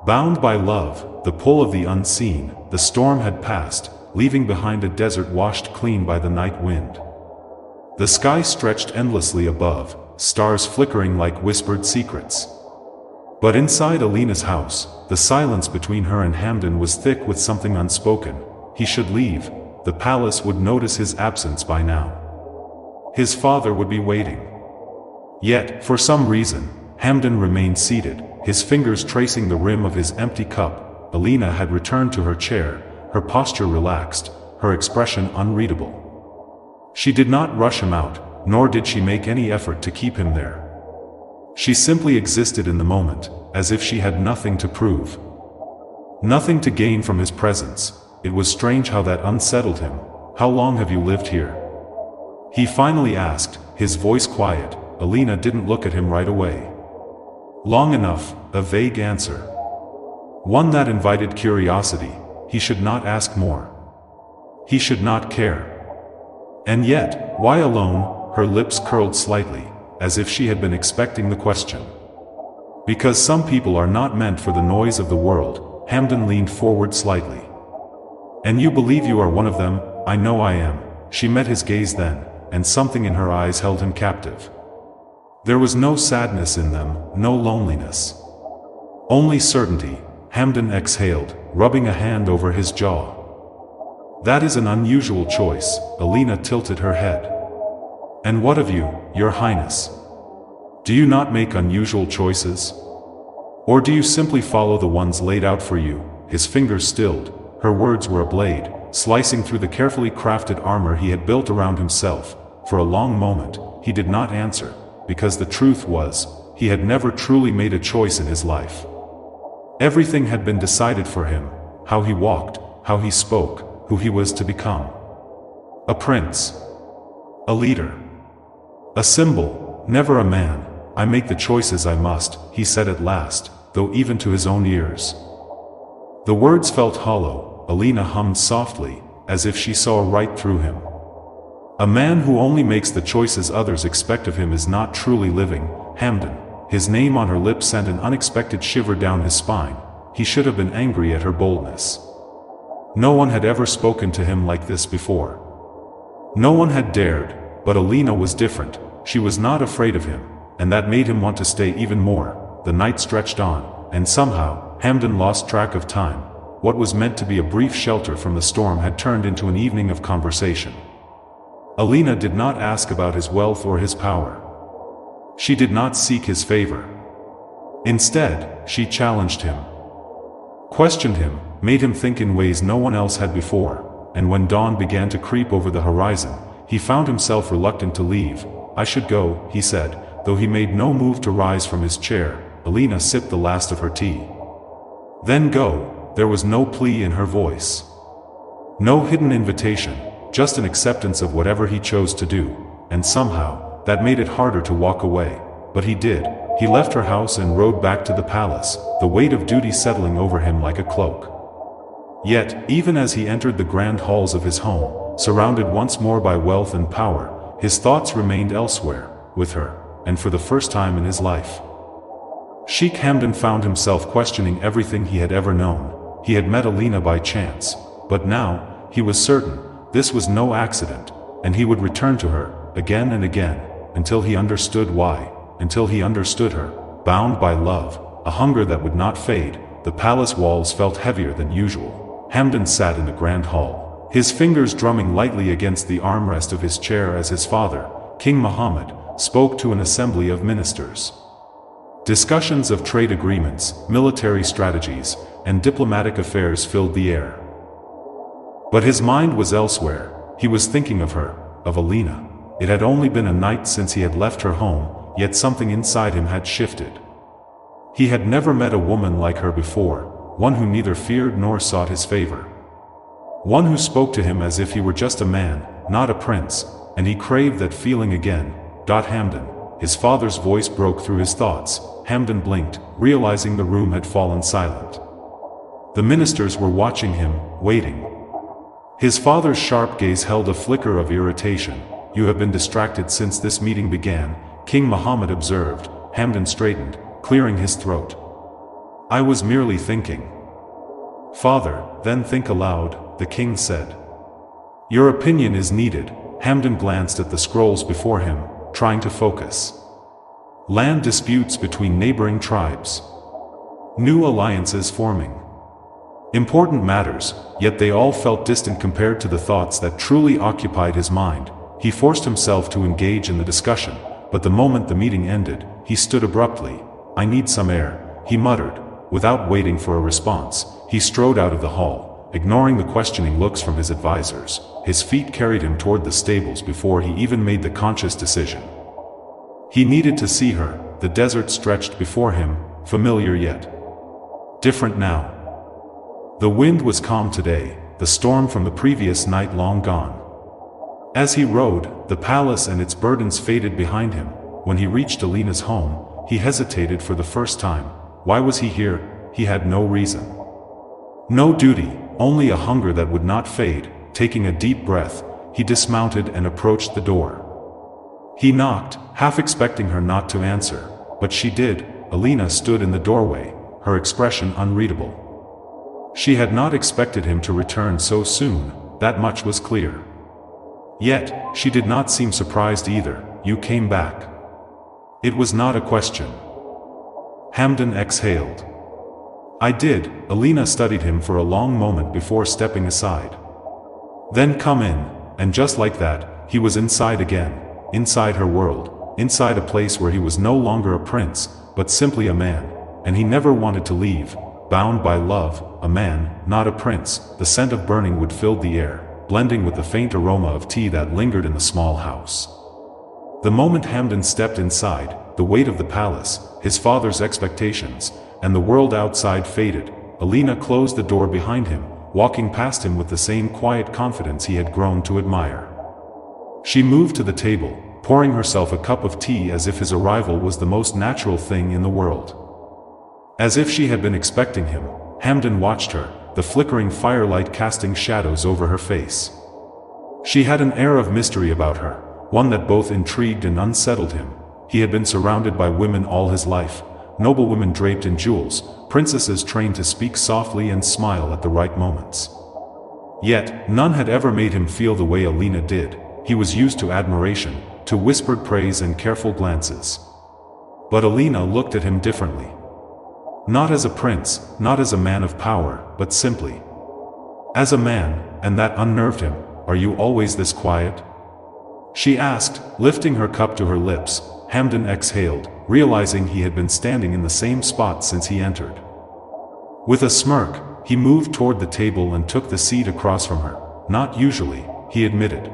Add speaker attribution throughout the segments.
Speaker 1: Bound by love, the pull of the unseen, the storm had passed, leaving behind a desert washed clean by the night wind. The sky stretched endlessly above, stars flickering like whispered secrets. But inside Alina's house, the silence between her and Hamdan was thick with something unspoken. He should leave. The palace would notice his absence by now. His father would be waiting. Yet, for some reason, Hamdan remained seated, his fingers tracing the rim of his empty cup. Alina had returned to her chair, her posture relaxed, her expression unreadable. She did not rush him out, nor did she make any effort to keep him there. She simply existed in the moment, as if she had nothing to prove. Nothing to gain from his presence. It was strange how that unsettled him. "How long have you lived here?" he finally asked, his voice quiet. Alina didn't look at him right away. "Long enough," a vague answer. One that invited curiosity. He should not ask more. He should not care. And yet, why alone? Her lips curled slightly, as if she had been expecting the question. "Because some people are not meant for the noise of the world." Hamdan leaned forward slightly. "And you believe you are one of them?" "I know I am." She met his gaze then, and something in her eyes held him captive. There was no sadness in them, no loneliness. Only certainty. Hamdan exhaled, rubbing a hand over his jaw. "That is an unusual choice." Alina tilted her head. "And what of you, Your Highness? Do you not make unusual choices? Or do you simply follow the ones laid out for you?" His fingers stilled. Her words were a blade, slicing through the carefully crafted armor he had built around himself. For a long moment, he did not answer, because the truth was, he had never truly made a choice in his life. Everything had been decided for him: how he walked, how he spoke, who he was to become. A prince. A leader. A symbol, never a man. "I make the choices I must," he said at last, though even to his own ears. The words felt hollow. Alina hummed softly, as if she saw right through him. A man who only makes the choices others expect of him is not truly living. Hamdan. His name on her lips sent an unexpected shiver down his spine. He should have been angry at her boldness. No one had ever spoken to him like this before. No one had dared, but Alina was different. She was not afraid of him, and that made him want to stay even more. The night stretched on, and somehow, Hamdan lost track of time. What was meant to be a brief shelter from the storm had turned into an evening of conversation. Alina did not ask about his wealth or his power. She did not seek his favor. Instead, she challenged him. Questioned him, made him think in ways no one else had before, and when dawn began to creep over the horizon, he found himself reluctant to leave. "I should go," he said, though he made no move to rise from his chair. Alina sipped the last of her tea. "Then go." There was no plea in her voice. No hidden invitation, just an acceptance of whatever he chose to do, and somehow, that made it harder to walk away. But he did. He left her house and rode back to the palace, the weight of duty settling over him like a cloak. Yet, even as he entered the grand halls of his home, surrounded once more by wealth and power, his thoughts remained elsewhere, with her, and for the first time in his life. Sheikh Hamdan found himself questioning everything he had ever known. He had met Alina by chance, but now, he was certain, this was no accident, and he would return to her, again and again, until he understood why, until he understood her, bound by love, a hunger that would not fade. The palace walls felt heavier than usual. Hamdan sat in the grand hall, his fingers drumming lightly against the armrest of his chair as his father, King Mohammed, spoke to an assembly of ministers. Discussions of trade agreements, military strategies, and diplomatic affairs filled the air. But his mind was elsewhere. He was thinking of her, of Alina. It had only been a night since he had left her home, yet something inside him had shifted. He had never met a woman like her before, one who neither feared nor sought his favor. One who spoke to him as if he were just a man, not a prince, and he craved that feeling again. Hamdan. His father's voice broke through his thoughts. Hamdan blinked, realizing the room had fallen silent. The ministers were watching him, waiting. His father's sharp gaze held a flicker of irritation. "You have been distracted since this meeting began," King Mohammed observed. Hamdan straightened, clearing his throat. I was merely thinking. Father, then think aloud, the king said. Your opinion is needed. Hamdan glanced at the scrolls before him, trying to focus. Land disputes between neighboring tribes. New alliances forming. Important matters, yet they all felt distant compared to the thoughts that truly occupied his mind. He forced himself to engage in the discussion, but the moment the meeting ended, he stood abruptly. I need some air, he muttered. Without waiting for a response, he strode out of the hall, ignoring the questioning looks from his advisors. His feet carried him toward the stables before he even made the conscious decision. He needed to see her. The desert stretched before him, familiar yet different now. The wind was calm today, the storm from the previous night long gone. As he rode, the palace and its burdens faded behind him. When he reached Alina's home, he hesitated for the first time. Why was he here? He had no reason. No duty, only a hunger that would not fade. Taking a deep breath, he dismounted and approached the door. He knocked, half expecting her not to answer, but she did. Alina stood in the doorway, her expression unreadable. She had not expected him to return so soon, that much was clear. Yet, she did not seem surprised either. You came back. It was not a question. Hamdan exhaled. I did. Alina studied him for a long moment before stepping aside. Then come in, and just like that, he was inside again, inside her world, inside a place where he was no longer a prince, but simply a man, and he never wanted to leave, bound by love, a man, not a prince. The scent of burning wood filled the air, blending with the faint aroma of tea that lingered in the small house. The moment Hamdan stepped inside, the weight of the palace, his father's expectations, and the world outside faded. Alina closed the door behind him, walking past him with the same quiet confidence he had grown to admire. She moved to the table, pouring herself a cup of tea as if his arrival was the most natural thing in the world. As if she had been expecting him, Hamdan watched her, the flickering firelight casting shadows over her face. She had an air of mystery about her, one that both intrigued and unsettled him. He had been surrounded by women all his life, noble women draped in jewels, princesses trained to speak softly and smile at the right moments. Yet, none had ever made him feel the way Alina did. He was used to admiration, to whispered praise and careful glances. But Alina looked at him differently. Not as a prince, not as a man of power, but simply as a man, and that unnerved him. Are you always this quiet? She asked, lifting her cup to her lips. Hamdan exhaled, realizing he had been standing in the same spot since he entered. With a smirk, he moved toward the table and took the seat across from her. Not usually, he admitted.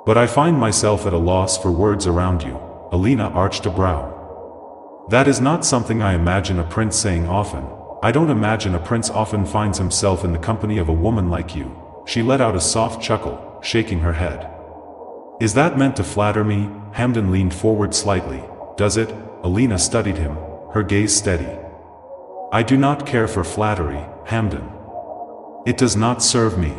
Speaker 1: But I find myself at a loss for words around you. Alina arched a brow. That is not something I imagine a prince saying often. I don't imagine a prince often finds himself in the company of a woman like you. She let out a soft chuckle, shaking her head. Is that meant to flatter me? Hamdan leaned forward slightly. Does it? Alina studied him, her gaze steady. I do not care for flattery, Hamdan. It does not serve me.